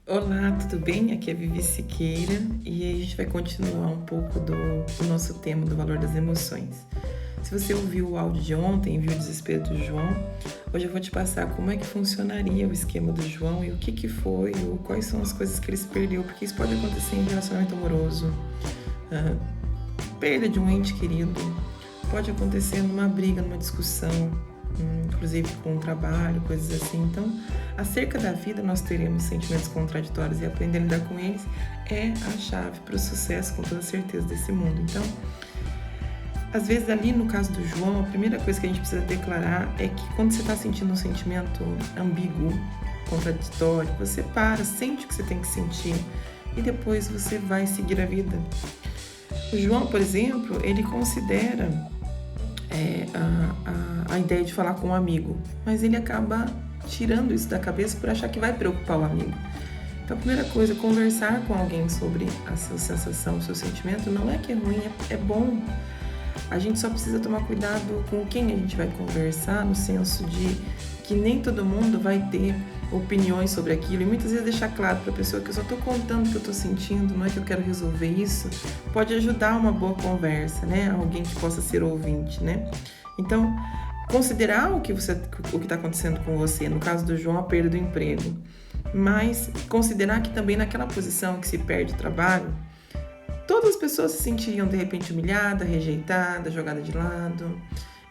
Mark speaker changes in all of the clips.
Speaker 1: Olá, tudo bem? Aqui é a Vivi Siqueira e aí a gente vai continuar um pouco do nosso tema do valor das emoções. Se você ouviu o áudio de ontem, viu o desespero do João, hoje eu vou te passar como é que funcionaria o esquema do João e o que foi, ou quais são as coisas que ele se perdeu, porque isso pode acontecer em relacionamento amoroso, perda de um ente querido, pode acontecer numa briga, numa discussão, inclusive com o trabalho, coisas assim. Então, acerca da vida, nós teremos sentimentos contraditórios e aprender a lidar com eles é a chave para o sucesso, com toda certeza, desse mundo. Então, às vezes ali no caso do João, a primeira coisa que a gente precisa declarar é que quando você está sentindo um sentimento ambíguo, contraditório, você para, sente o que você tem que sentir e depois você vai seguir a vida. O João, por exemplo, ele considera a ideia de falar com um amigo, mas ele acaba tirando isso da cabeça por achar que vai preocupar o amigo. Então, a primeira coisa, conversar com alguém sobre a sua sensação, o seu sentimento, não é que é ruim, é bom. A gente só precisa tomar cuidado com quem a gente vai conversar, no senso de que nem todo mundo vai ter opiniões sobre aquilo, e muitas vezes deixar claro para a pessoa que eu só estou contando o que eu estou sentindo, não é que eu quero resolver isso, pode ajudar uma boa conversa, né? Alguém que possa ser ouvinte, né? Então, considerar o que está acontecendo com você, no caso do João, a perda do emprego, mas considerar que também naquela posição que se perde o trabalho, todas as pessoas se sentiriam de repente humilhadas, rejeitadas, jogadas de lado.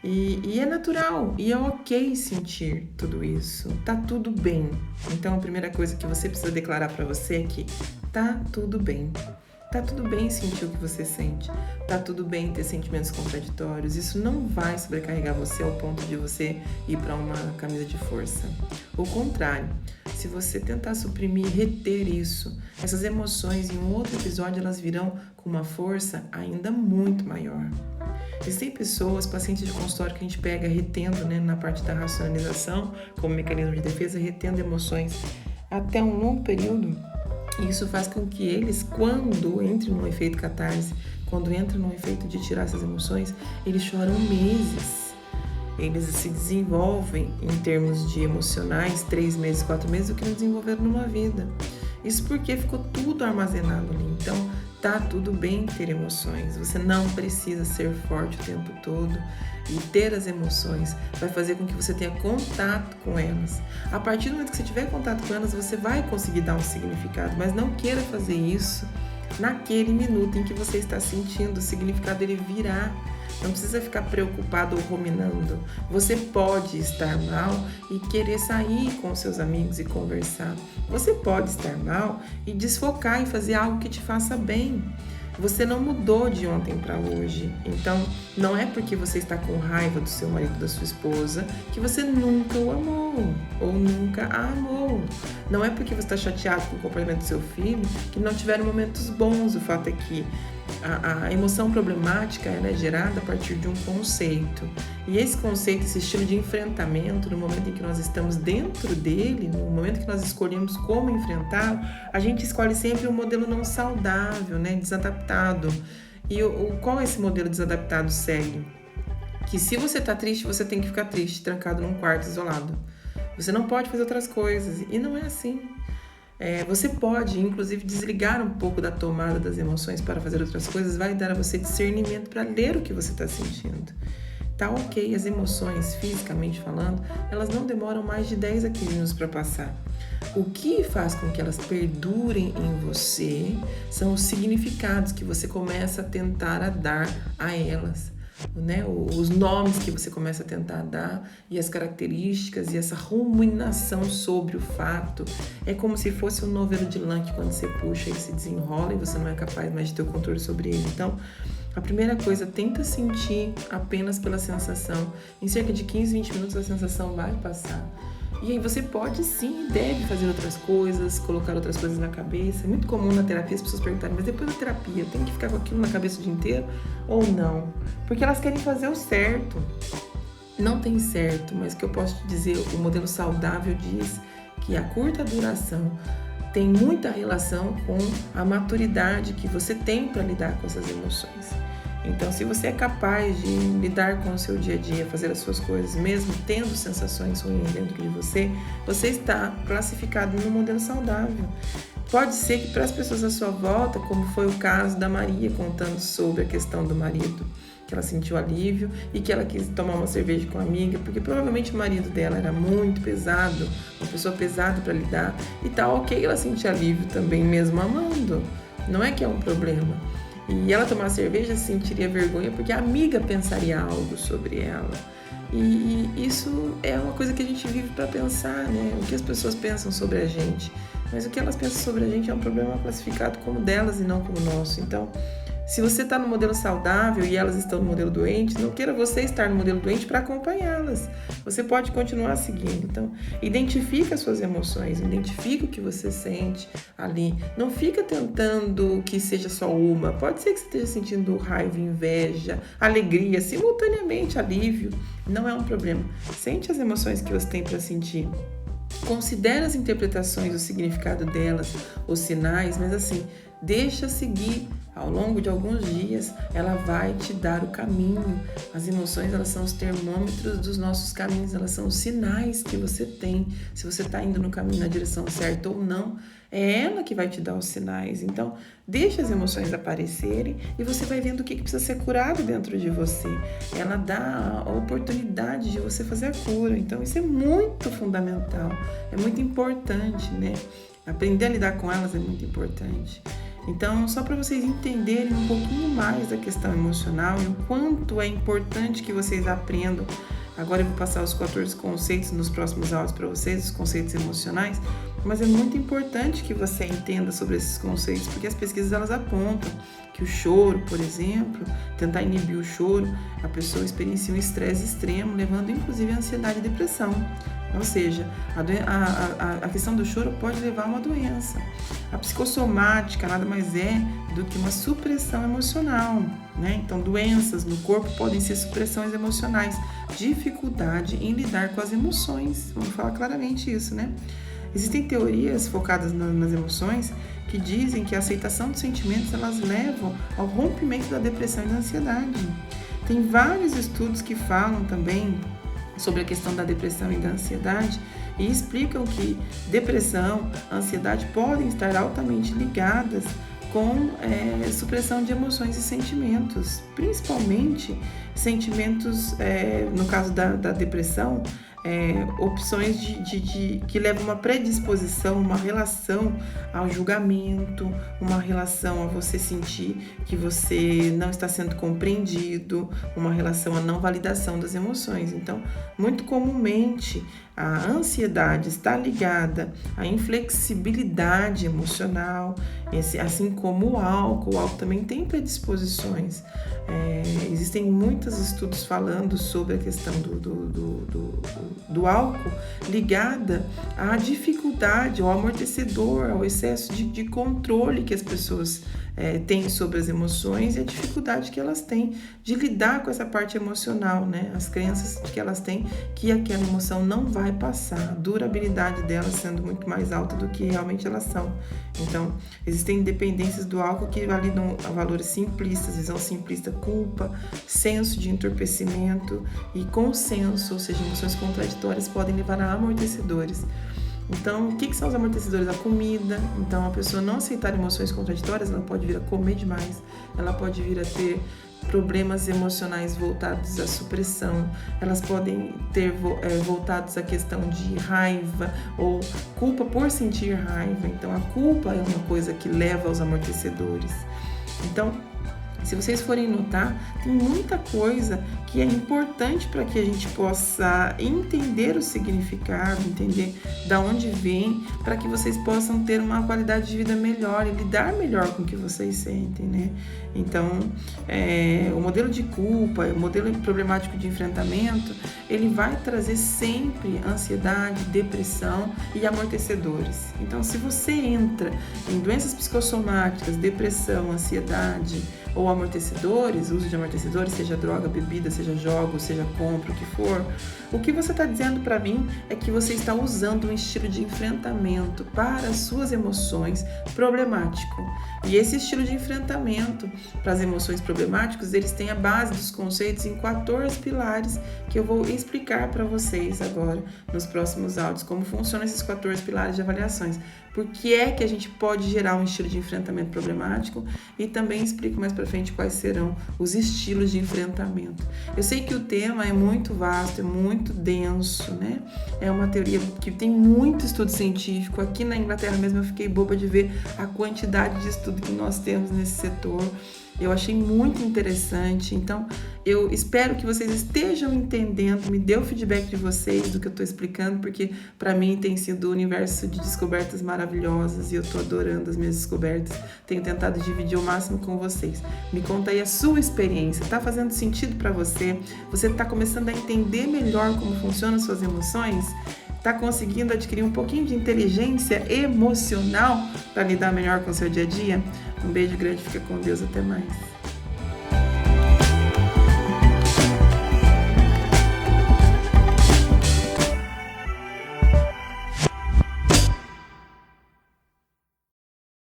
Speaker 1: E é natural, e é ok sentir tudo isso, tá tudo bem. Então a primeira coisa que você precisa declarar para você é que tá tudo bem. Tá tudo bem sentir o que você sente, tá tudo bem ter sentimentos contraditórios, isso não vai sobrecarregar você ao ponto de você ir para uma camisa de força. O contrário, se você tentar suprimir, reter isso, essas emoções em um outro episódio elas virão com uma força ainda muito maior. Existem pessoas, pacientes de consultório que a gente pega retendo, né, na parte da racionalização, como mecanismo de defesa, retendo emoções até um longo período. E isso faz com que eles, quando entram num efeito catarse, quando entram num efeito de tirar essas emoções, eles choram meses. Eles se desenvolvem em termos de emocionais 3 meses, 4 meses, o que eles desenvolveram numa vida. Isso porque ficou tudo armazenado ali. Então, tá tudo bem ter emoções. Você não precisa ser forte o tempo todo. E ter as emoções vai fazer com que você tenha contato com elas. A partir do momento que você tiver contato com elas, você vai conseguir dar um significado. Mas não queira fazer isso naquele minuto em que você está sentindo. O significado ele virá. Não precisa ficar preocupado ou ruminando. Você pode estar mal e querer sair com seus amigos e conversar. Você pode estar mal e desfocar e fazer algo que te faça bem. Você não mudou de ontem para hoje. Então, não é porque você está com raiva do seu marido, da sua esposa, que você nunca o amou ou nunca a amou. Não é porque você está chateado com o comportamento do seu filho que não tiveram momentos bons. O fato é que a emoção problemática ela é gerada a partir de um conceito. E esse conceito, esse estilo de enfrentamento, no momento em que nós estamos dentro dele, no momento que nós escolhemos como enfrentá-lo, a gente escolhe sempre um modelo não saudável, né, desadaptado. E qual esse modelo desadaptado segue? Que se você está triste, você tem que ficar triste, trancado num quarto isolado. Você não pode fazer outras coisas. E não é assim. Você pode, inclusive, desligar um pouco da tomada das emoções para fazer outras coisas, vai dar a você discernimento para ler o que você está sentindo. Tá ok, as emoções, fisicamente falando, elas não demoram mais de 10 a 15 minutos para passar. O que faz com que elas perdurem em você são os significados que você começa a tentar a dar a elas. Né? Os nomes que você começa a tentar dar e as características e essa ruminação sobre o fato é como se fosse um novelo de lã que quando você puxa ele se desenrola e você não é capaz mais de ter o controle sobre ele. Então, a primeira coisa, tenta sentir apenas pela sensação. Em cerca de 15, 20 minutos a sensação vai passar. E aí você pode sim e deve fazer outras coisas, colocar outras coisas na cabeça. É muito comum na terapia as pessoas perguntarem, mas depois da terapia eu tenho que ficar com aquilo na cabeça o dia inteiro ou não? Porque elas querem fazer o certo. Não tem certo, mas o que eu posso te dizer, o modelo saudável diz que a curta duração tem muita relação com a maturidade que você tem para lidar com essas emoções. Então, se você é capaz de lidar com o seu dia a dia, fazer as suas coisas, mesmo tendo sensações ruins dentro de você, você está classificado no modelo saudável. Pode ser que para as pessoas à sua volta, como foi o caso da Maria contando sobre a questão do marido, que ela sentiu alívio e que ela quis tomar uma cerveja com a amiga, porque provavelmente o marido dela era muito pesado, uma pessoa pesada para lidar, e tá ok ela sentir alívio também, mesmo amando. Não é que é um problema. E ela tomar cerveja sentiria vergonha porque a amiga pensaria algo sobre ela. E isso é uma coisa que a gente vive para pensar, né? O que as pessoas pensam sobre a gente. Mas o que elas pensam sobre a gente é um problema classificado como delas e não como nosso. Então, se você está no modelo saudável e elas estão no modelo doente, não queira você estar no modelo doente para acompanhá-las. Você pode continuar seguindo. Então, identifica as suas emoções, identifica o que você sente ali. Não fica tentando que seja só uma. Pode ser que você esteja sentindo raiva, inveja, alegria, simultaneamente, alívio. Não é um problema. Sente as emoções que você tem para sentir. Considera as interpretações, o significado delas, os sinais, mas assim, deixa seguir. Ao longo de alguns dias, ela vai te dar o caminho. As emoções, elas são os termômetros dos nossos caminhos, elas são os sinais que você tem, se você está indo no caminho na direção certa ou não. É ela que vai te dar os sinais. Então, deixa as emoções aparecerem e você vai vendo o que precisa ser curado dentro de você. Ela dá a oportunidade de você fazer a cura. Então, isso é muito fundamental, é muito importante, né? Aprender a lidar com elas é muito importante. Então, só para vocês entenderem um pouquinho mais da questão emocional e o quanto é importante que vocês aprendam. Agora eu vou passar os 14 conceitos nos próximos áudios para vocês, os conceitos emocionais, mas é muito importante que você entenda sobre esses conceitos, porque as pesquisas elas apontam que o choro, por exemplo, tentar inibir o choro, a pessoa experiencia um estresse extremo, levando inclusive a ansiedade e depressão. Ou seja, a questão do choro pode levar a uma doença. A psicossomática nada mais é do que uma supressão emocional, né? Então, doenças no corpo podem ser supressões emocionais, dificuldade em lidar com as emoções. Vamos falar claramente isso, né? Existem teorias focadas nas emoções que dizem que a aceitação dos sentimentos elas levam ao rompimento da depressão e da ansiedade. Tem vários estudos que falam também sobre a questão da depressão e da ansiedade e explicam que depressão, ansiedade podem estar altamente ligadas com supressão de emoções e sentimentos, principalmente sentimentos, no caso da depressão, opções que levam uma predisposição, uma relação ao julgamento, uma relação a você sentir que você não está sendo compreendido, uma relação à não validação das emoções. Então, muito comumente, a ansiedade está ligada à inflexibilidade emocional, assim como o álcool também tem predisposições. Existem muitos estudos falando sobre a questão do álcool ligada à dificuldade, ao amortecedor, ao excesso de controle que as pessoas têm sobre as emoções e a dificuldade que elas têm de lidar com essa parte emocional, né? As crenças que elas têm que aquela emoção não vai passar, a durabilidade delas sendo muito mais alta do que realmente elas são. Então, existem dependências do álcool que validam a valores simplistas, visão simplista, culpa, senso de entorpecimento e consenso, ou seja, emoções contraditórias podem levar a amortecedores. Então, o que são os amortecedores? A comida. Então, a pessoa não aceitar emoções contraditórias, ela pode vir a comer demais, ela pode vir a ter problemas emocionais voltados à supressão, elas podem ter voltados à questão de raiva ou culpa por sentir raiva. Então, a culpa é uma coisa que leva aos amortecedores. Então, se vocês forem notar, tem muita coisa que é importante para que a gente possa entender o significado, entender da onde vem, para que vocês possam ter uma qualidade de vida melhor e lidar melhor com o que vocês sentem, né? Então, o modelo de culpa, o modelo problemático de enfrentamento, ele vai trazer sempre ansiedade, depressão e amortecedores. Então, se você entra em doenças psicossomáticas, depressão, ansiedade, ou amortecedores, uso de amortecedores, seja droga, bebida, seja jogos, seja compra, o que for, o que você está dizendo para mim é que você está usando um estilo de enfrentamento para as suas emoções problemático. E esse estilo de enfrentamento para as emoções problemáticas, eles têm a base dos conceitos em 14 pilares que eu vou explicar para vocês agora nos próximos áudios, como funcionam esses 14 pilares de avaliações. Por que é que a gente pode gerar um estilo de enfrentamento problemático e também explico mais para frente quais serão os estilos de enfrentamento. Eu sei que o tema é muito vasto, é muito denso, né? É uma teoria que tem muito estudo científico. Aqui na Inglaterra mesmo eu fiquei boba de ver a quantidade de estudo que nós temos nesse setor. Eu achei muito interessante, então eu espero que vocês estejam entendendo, me dê o feedback de vocês do que eu estou explicando, porque para mim tem sido um universo de descobertas maravilhosas e eu estou adorando as minhas descobertas. Tenho tentado dividir o máximo com vocês. Me conta aí a sua experiência, está fazendo sentido para você? Você está começando a entender melhor como funcionam as suas emoções? Está conseguindo adquirir um pouquinho de inteligência emocional para lidar melhor com o seu dia a dia? Um beijo grande, fica com Deus, até mais.